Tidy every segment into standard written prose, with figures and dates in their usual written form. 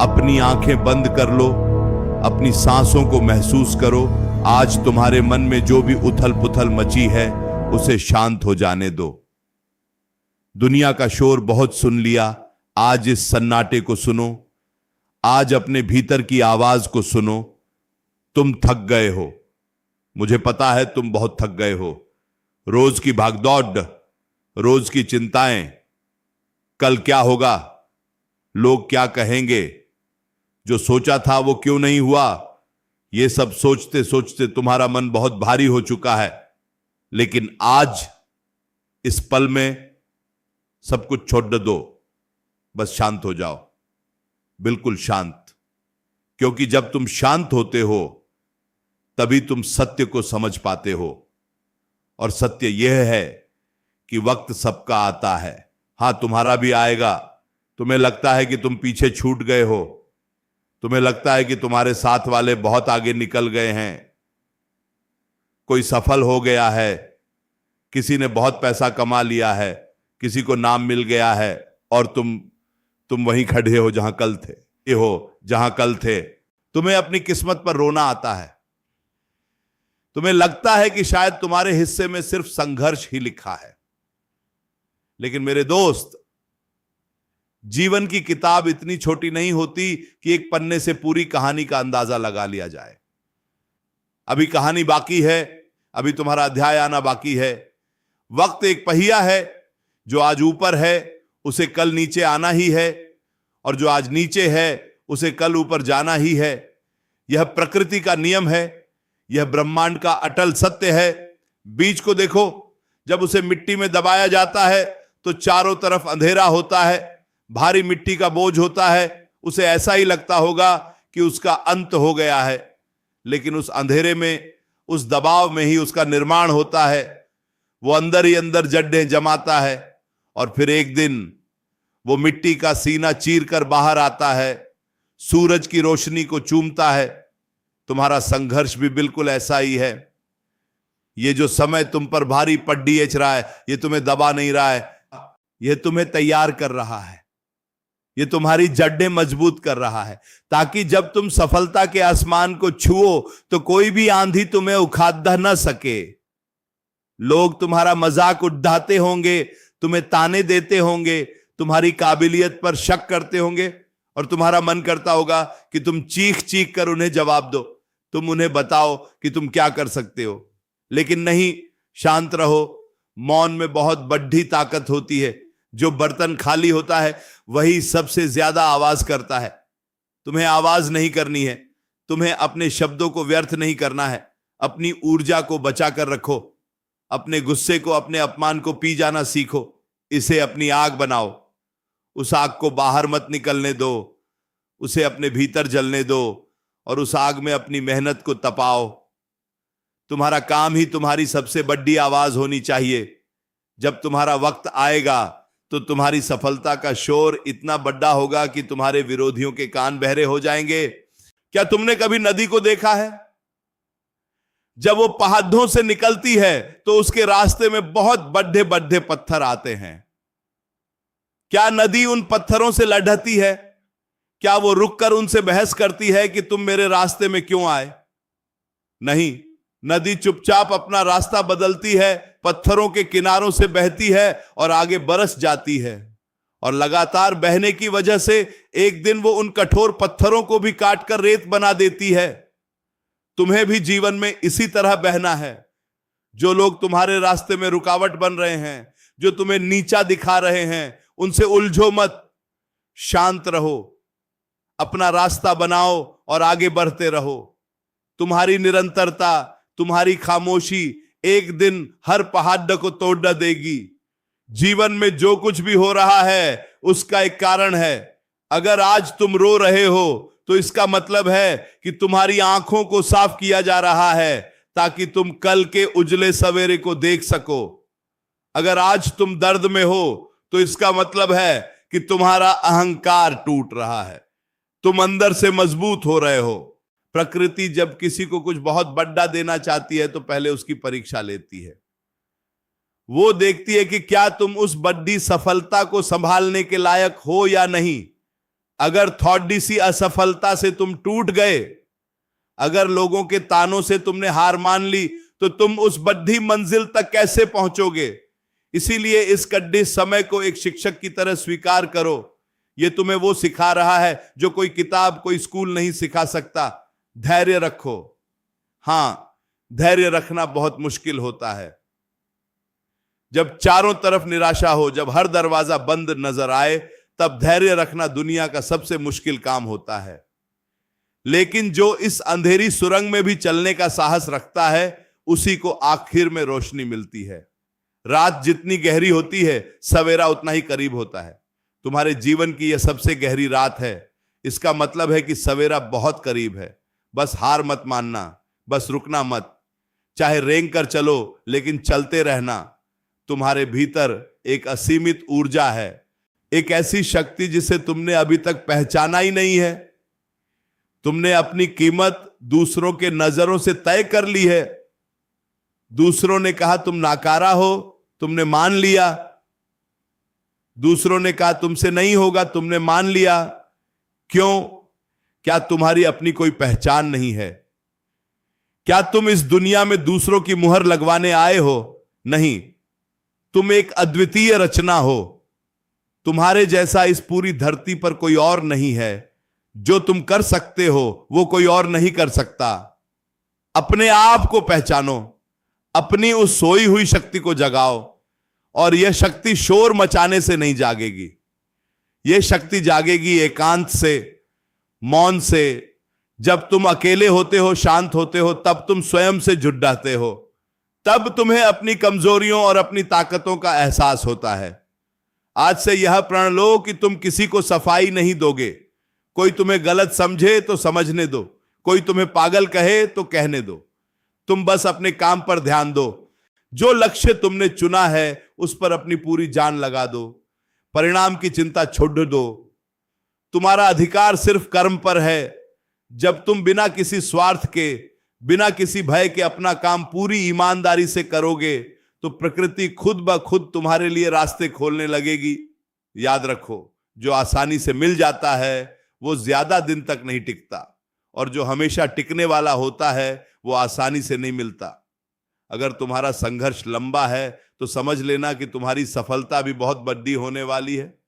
अपनी आंखें बंद कर लो, अपनी सांसों को महसूस करो। आज तुम्हारे मन में जो भी उथल पुथल मची है उसे शांत हो जाने दो। दुनिया का शोर बहुत सुन लिया, आज इस सन्नाटे को सुनो। आज अपने भीतर की आवाज को सुनो। तुम थक गए हो, मुझे पता है तुम बहुत थक गए हो। रोज की भागदौड़, रोज की चिंताएं, कल क्या होगा, लोग क्या कहेंगे, जो सोचा था वो क्यों नहीं हुआ, ये सब सोचते सोचते तुम्हारा मन बहुत भारी हो चुका है। लेकिन आज इस पल में सब कुछ छोड़ दो, बस शांत हो जाओ, बिल्कुल शांत। क्योंकि जब तुम शांत होते हो तभी तुम सत्य को समझ पाते हो। और सत्य यह है कि वक्त सबका आता है। हां, तुम्हारा भी आएगा। तुम्हें लगता है कि तुम पीछे छूट गए हो, तुम्हें लगता है कि तुम्हारे साथ वाले बहुत आगे निकल गए हैं, कोई सफल हो गया है, किसी ने बहुत पैसा कमा लिया है, किसी को नाम मिल गया है, और तुम वहीं खड़े हो जहां कल थे, ये हो जहां कल थे। तुम्हें अपनी किस्मत पर रोना आता है। तुम्हें लगता है कि शायद तुम्हारे हिस्से में सिर्फ संघर्ष ही लिखा है। लेकिन मेरे दोस्त, जीवन की किताब इतनी छोटी नहीं होती कि एक पन्ने से पूरी कहानी का अंदाजा लगा लिया जाए। अभी कहानी बाकी है, अभी तुम्हारा अध्याय आना बाकी है। वक्त एक पहिया है, जो आज ऊपर है उसे कल नीचे आना ही है, और जो आज नीचे है उसे कल ऊपर जाना ही है। यह प्रकृति का नियम है, यह ब्रह्मांड का अटल सत्य है। बीज को देखो, जब उसे मिट्टी में दबाया जाता है तो चारों तरफ अंधेरा होता है, भारी मिट्टी का बोझ होता है। उसे ऐसा ही लगता होगा कि उसका अंत हो गया है, लेकिन उस अंधेरे में, उस दबाव में ही उसका निर्माण होता है। वो अंदर ही अंदर जड्डें जमाता है, और फिर एक दिन वो मिट्टी का सीना चीर कर बाहर आता है, सूरज की रोशनी को चूमता है। तुम्हारा संघर्ष भी बिल्कुल ऐसा ही है। ये जो समय तुम पर भारी पड्डी एच रहा है, ये तुम्हें दबा नहीं रहा है, ये तुम्हें तैयार कर रहा है, ये तुम्हारी जड्डें मजबूत कर रहा है, ताकि जब तुम सफलता के आसमान को छुओ तो कोई भी आंधी तुम्हें उखाड़ न सके। लोग तुम्हारा मजाक उड़ाते होंगे, तुम्हें ताने देते होंगे, तुम्हारी काबिलियत पर शक करते होंगे, और तुम्हारा मन करता होगा कि तुम चीख चीख कर उन्हें जवाब दो, तुम उन्हें बताओ कि तुम क्या कर सकते हो। लेकिन नहीं, शांत रहो। मौन में बहुत बड़ी ताकत होती है। जो बर्तन खाली होता है वही सबसे ज्यादा आवाज करता है। तुम्हें आवाज नहीं करनी है, तुम्हें अपने शब्दों को व्यर्थ नहीं करना है। अपनी ऊर्जा को बचा कर रखो, अपने गुस्से को, अपने अपमान को पी जाना सीखो। इसे अपनी आग बनाओ, उस आग को बाहर मत निकलने दो, उसे अपने भीतर जलने दो, और उस आग में अपनी मेहनत को तपाओ। तुम्हारा काम ही तुम्हारी सबसे बड़ी आवाज होनी चाहिए। जब तुम्हारा वक्त आएगा तो तुम्हारी सफलता का शोर इतना बड़ा होगा कि तुम्हारे विरोधियों के कान बहरे हो जाएंगे। क्या तुमने कभी नदी को देखा है? जब वो पहाड़ों से निकलती है तो उसके रास्ते में बहुत बड़े बड़े पत्थर आते हैं। क्या नदी उन पत्थरों से लड़ती है? क्या वो रुककर उनसे बहस करती है कि तुम मेरे रास्ते में क्यों आए? नहीं, नदी चुपचाप अपना रास्ता बदलती है, पत्थरों के किनारों से बहती है और आगे बरस जाती है। और लगातार बहने की वजह से एक दिन वो उन कठोर पत्थरों को भी काटकर रेत बना देती है। तुम्हें भी जीवन में इसी तरह बहना है। जो लोग तुम्हारे रास्ते में रुकावट बन रहे हैं, जो तुम्हें नीचा दिखा रहे हैं, उनसे उलझो मत, शांत रहो, अपना रास्ता बनाओ और आगे बढ़ते रहो। तुम्हारी निरंतरता, तुम्हारी खामोशी एक दिन हर पहाड़ को तोड़ देगी। जीवन में जो कुछ भी हो रहा है उसका एक कारण है। अगर आज तुम रो रहे हो तो इसका मतलब है कि तुम्हारी आंखों को साफ किया जा रहा है, ताकि तुम कल के उजले सवेरे को देख सको। अगर आज तुम दर्द में हो तो इसका मतलब है कि तुम्हारा अहंकार टूट रहा है, तुम अंदर से मजबूत हो रहे हो। प्रकृति जब किसी को कुछ बहुत बड़ा देना चाहती है तो पहले उसकी परीक्षा लेती है। वो देखती है कि क्या तुम उस बड़ी सफलता को संभालने के लायक हो या नहीं। अगर थोड़ी सी असफलता से तुम टूट गए, अगर लोगों के तानों से तुमने हार मान ली, तो तुम उस बड़ी मंजिल तक कैसे पहुंचोगे? इसीलिए इस कड्डे समय को एक शिक्षक की तरह स्वीकार करो। यह तुम्हें वो सिखा रहा है जो कोई किताब, कोई स्कूल नहीं सिखा सकता। धैर्य रखो। हां, धैर्य रखना बहुत मुश्किल होता है। जब चारों तरफ निराशा हो, जब हर दरवाजा बंद नजर आए, तब धैर्य रखना दुनिया का सबसे मुश्किल काम होता है। लेकिन जो इस अंधेरी सुरंग में भी चलने का साहस रखता है, उसी को आखिर में रोशनी मिलती है। रात जितनी गहरी होती है, सवेरा उतना ही करीब होता है। तुम्हारे जीवन की यह सबसे गहरी रात है। इसका मतलब है कि सवेरा बहुत करीब है। बस हार मत मानना, बस रुकना मत। चाहे रेंग कर चलो, लेकिन चलते रहना। तुम्हारे भीतर एक असीमित ऊर्जा है, एक ऐसी शक्ति जिसे तुमने अभी तक पहचाना ही नहीं है। तुमने अपनी कीमत दूसरों के नजरों से तय कर ली है। दूसरों ने कहा तुम नाकारा हो, तुमने मान लिया। दूसरों ने कहा तुमसे नहीं होगा, तुमने मान लिया। क्यों? क्या तुम्हारी अपनी कोई पहचान नहीं है? क्या तुम इस दुनिया में दूसरों की मुहर लगवाने आए हो? नहीं, तुम एक अद्वितीय रचना हो। तुम्हारे जैसा इस पूरी धरती पर कोई और नहीं है। जो तुम कर सकते हो वो कोई और नहीं कर सकता। अपने आप को पहचानो, अपनी उस सोई हुई शक्ति को जगाओ। और यह शक्ति शोर मचाने से नहीं जागेगी। यह शक्ति जागेगी एकांत से, मौन से। जब तुम अकेले होते हो, शांत होते हो, तब तुम स्वयं से जुट जाते हो। तब तुम्हें अपनी कमजोरियों और अपनी ताकतों का एहसास होता है। आज से यह प्रण लो कि तुम किसी को सफाई नहीं दोगे। कोई तुम्हें गलत समझे तो समझने दो, कोई तुम्हें पागल कहे तो कहने दो। तुम बस अपने काम पर ध्यान दो। जो लक्ष्य तुमने चुना है उस पर अपनी पूरी जान लगा दो। परिणाम की चिंता छोड़ दो। तुम्हारा अधिकार सिर्फ कर्म पर है। जब तुम बिना किसी स्वार्थ के, बिना किसी भय के अपना काम पूरी ईमानदारी से करोगे, तो प्रकृति खुद ब खुद तुम्हारे लिए रास्ते खोलने लगेगी। याद रखो, जो आसानी से मिल जाता है वो ज्यादा दिन तक नहीं टिकता, और जो हमेशा टिकने वाला होता है वो आसानी से नहीं मिलता। अगर तुम्हारा संघर्ष लंबा है तो समझ लेना कि तुम्हारी सफलता भी बहुत बड़ी होने वाली है।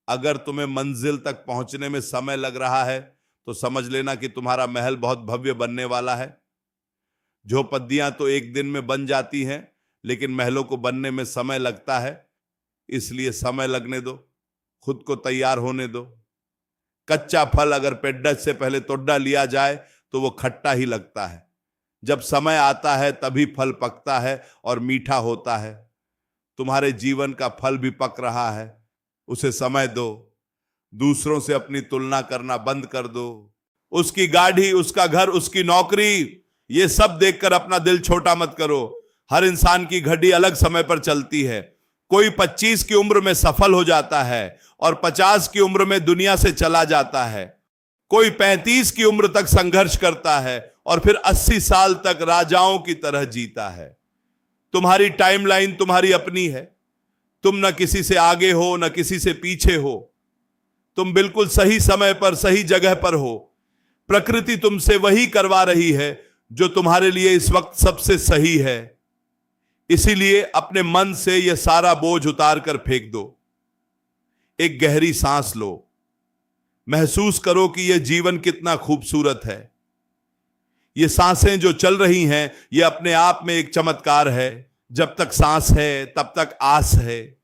अगर तुम्हें मंजिल तक पहुंचने में समय लग रहा है तो समझ लेना कि तुम्हारा महल बहुत भव्य बनने वाला है। झोपड़ियां तो एक दिन में बन जाती हैं, लेकिन महलों को बनने में समय लगता है। इसलिए समय लगने दो, खुद को तैयार होने दो। कच्चा फल अगर पेड़ से पहले तोड़ लिया जाए तो वो खट्टा ही लगता है। जब समय आता है तभी फल पकता है और मीठा होता है। तुम्हारे जीवन का फल भी पक रहा है, उसे समय दो। दूसरों से अपनी तुलना करना बंद कर दो। उसकी गाड़ी, उसका घर, उसकी नौकरी, ये सब देखकर अपना दिल छोटा मत करो। हर इंसान की घड़ी अलग समय पर चलती है। कोई 25 की उम्र में सफल हो जाता है और 50 की उम्र में दुनिया से चला जाता है। कोई 35 की उम्र तक संघर्ष करता है और फिर 80 साल तक राजाओं की तरह जीता है। तुम्हारी टाइमलाइन तुम्हारी अपनी है। तुम न किसी से आगे हो न किसी से पीछे हो। तुम बिल्कुल सही समय पर सही जगह पर हो। प्रकृति तुमसे वही करवा रही है जो तुम्हारे लिए इस वक्त सबसे सही है। इसीलिए अपने मन से यह सारा बोझ उतार कर फेंक दो। एक गहरी सांस लो। महसूस करो कि यह जीवन कितना खूबसूरत है। ये सांसें जो चल रही हैं, ये अपने आप में एक चमत्कार है। जब तक सांस है तब तक आस है।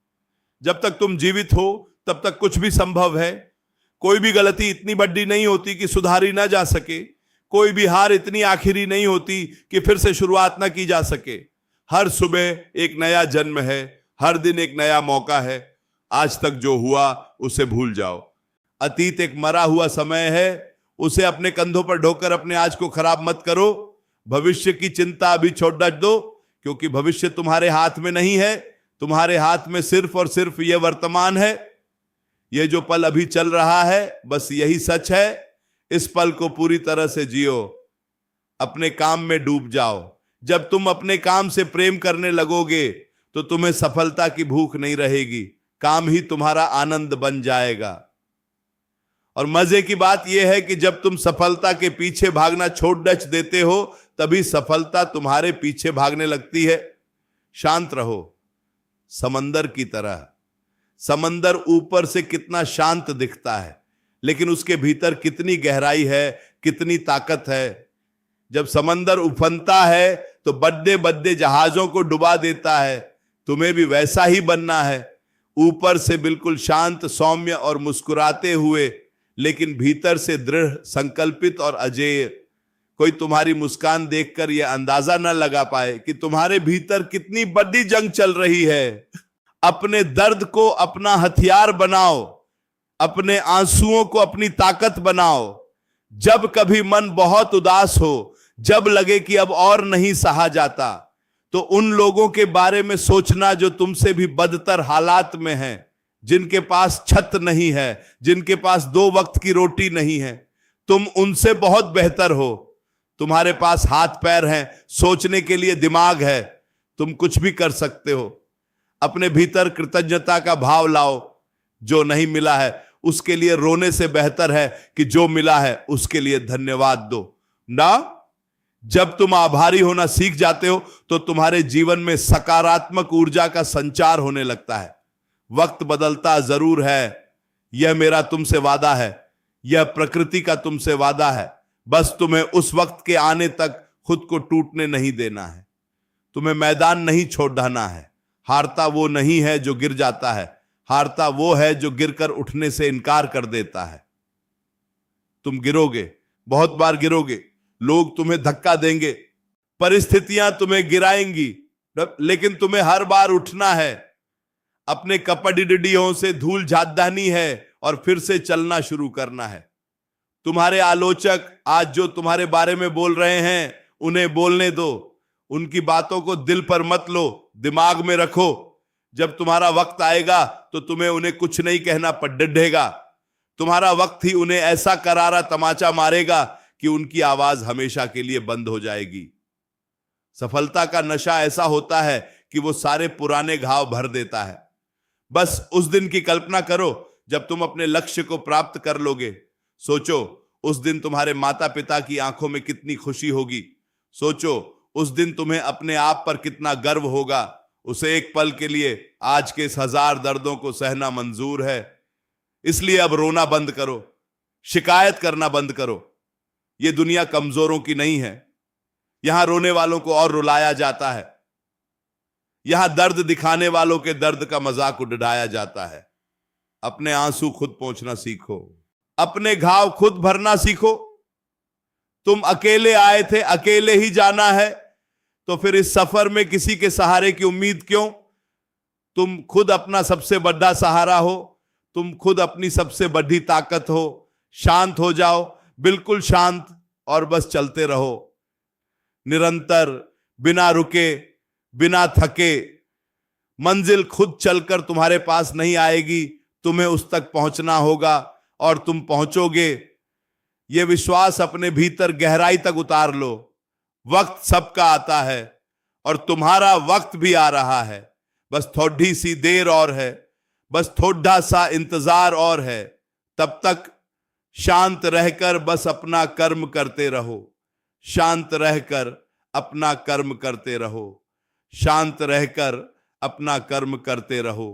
जब तक तुम जीवित हो तब तक कुछ भी संभव है। कोई भी गलती इतनी बड़ी नहीं होती कि सुधारी ना जा सके। कोई भी हार इतनी आखिरी नहीं होती कि फिर से शुरुआत ना की जा सके। हर सुबह एक नया जन्म है, हर दिन एक नया मौका है। आज तक जो हुआ उसे भूल जाओ। अतीत एक मरा हुआ समय है, उसे अपने कंधों पर ढोकर अपने आज को खराब मत करो। भविष्य की चिंता अभी छोड़ दो, क्योंकि भविष्य तुम्हारे हाथ में नहीं है। तुम्हारे हाथ में सिर्फ और सिर्फ यह वर्तमान है। यह जो पल अभी चल रहा है, बस यही सच है। इस पल को पूरी तरह से जियो। अपने काम में डूब जाओ। जब तुम अपने काम से प्रेम करने लगोगे तो तुम्हें सफलता की भूख नहीं रहेगी। काम ही तुम्हारा आनंद बन जाएगा। और मजे की बात यह है कि जब तुम सफलता के पीछे भागना छोड़ डच देते हो, तभी सफलता तुम्हारे पीछे भागने लगती है। शांत रहो, समंदर की तरह। समंदर ऊपर से कितना शांत दिखता है, लेकिन उसके भीतर कितनी गहराई है, कितनी ताकत है। जब समंदर उफनता है तो बड़े बड़े जहाजों को डुबा देता है। तुम्हें भी वैसा ही बनना है, ऊपर से बिल्कुल शांत, सौम्य और मुस्कुराते हुए, लेकिन भीतर से दृढ़, संकल्पित और अजेय। कोई तुम्हारी मुस्कान देखकर यह अंदाजा न लगा पाए कि तुम्हारे भीतर कितनी बड़ी जंग चल रही है। अपने दर्द को अपना हथियार बनाओ, अपने आंसुओं को अपनी ताकत बनाओ। जब कभी मन बहुत उदास हो, जब लगे कि अब और नहीं सहा जाता, तो उन लोगों के बारे में सोचना जो तुमसे भी बदतर हालात में हैं, जिनके पास छत नहीं है, जिनके पास 2 वक्त की रोटी नहीं है। तुम उनसे बहुत बेहतर हो। तुम्हारे पास हाथ पैर हैं, सोचने के लिए दिमाग है, तुम कुछ भी कर सकते हो। अपने भीतर कृतज्ञता का भाव लाओ। जो नहीं मिला है उसके लिए रोने से बेहतर है कि जो मिला है उसके लिए धन्यवाद दो ना। जब तुम आभारी होना सीख जाते हो तो तुम्हारे जीवन में सकारात्मक ऊर्जा का संचार होने लगता है। वक्त बदलता जरूर है, यह मेरा तुमसे वादा है, यह प्रकृति का तुमसे वादा है। बस तुम्हें उस वक्त के आने तक खुद को टूटने नहीं देना है। तुम्हें मैदान नहीं छोड़ना है। हारता वो नहीं है जो गिर जाता है, हारता वो है जो गिरकर उठने से इनकार कर देता है। तुम गिरोगे, बहुत बार गिरोगे, लोग तुम्हें धक्का देंगे, परिस्थितियां तुम्हें गिराएंगी, लेकिन तुम्हें हर बार उठना है। अपने कपड़ियों से धूल झाड़नी है और फिर से चलना शुरू करना है। तुम्हारे आलोचक आज जो तुम्हारे बारे में बोल रहे हैं, उन्हें बोलने दो। उनकी बातों को दिल पर मत लो, दिमाग में रखो। जब तुम्हारा वक्त आएगा तो तुम्हें उन्हें कुछ नहीं कहना पड़ेगा। तुम्हारा वक्त ही उन्हें ऐसा करारा तमाचा मारेगा कि उनकी आवाज हमेशा के लिए बंद हो जाएगी। सफलता का नशा ऐसा होता है कि वो सारे पुराने घाव भर देता है। बस उस दिन की कल्पना करो जब तुम अपने लक्ष्य को प्राप्त कर लोगे। सोचो उस दिन तुम्हारे माता पिता की आंखों में कितनी खुशी होगी। सोचो उस दिन तुम्हें अपने आप पर कितना गर्व होगा। उसे एक पल के लिए आज के इस 1000 दर्दों को सहना मंजूर है। इसलिए अब रोना बंद करो, शिकायत करना बंद करो। यह दुनिया कमजोरों की नहीं है। यहां रोने वालों को और रुलाया जाता है। यहां दर्द दिखाने वालों के दर्द का मजाक उड़ाया जाता है। अपने आंसू खुद पोंछना सीखो, अपने घाव खुद भरना सीखो। तुम अकेले आए थे, अकेले ही जाना है, तो फिर इस सफर में किसी के सहारे की उम्मीद क्यों? तुम खुद अपना सबसे बड़ा सहारा हो, तुम खुद अपनी सबसे बड़ी ताकत हो। शांत हो जाओ, बिल्कुल शांत, और बस चलते रहो निरंतर, बिना रुके, बिना थके। मंजिल खुद चलकर तुम्हारे पास नहीं आएगी, तुम्हें उस तक पहुंचना होगा और तुम पहुंचोगे। यह विश्वास अपने भीतर गहराई तक उतार लो। वक्त सबका आता है और तुम्हारा वक्त भी आ रहा है। बस थोड़ी सी देर और है, बस थोड़ा सा इंतजार और है। तब तक शांत रहकर बस अपना कर्म करते रहो। शांत रहकर अपना कर्म करते रहो। शांत रहकर अपना कर्म करते रहो।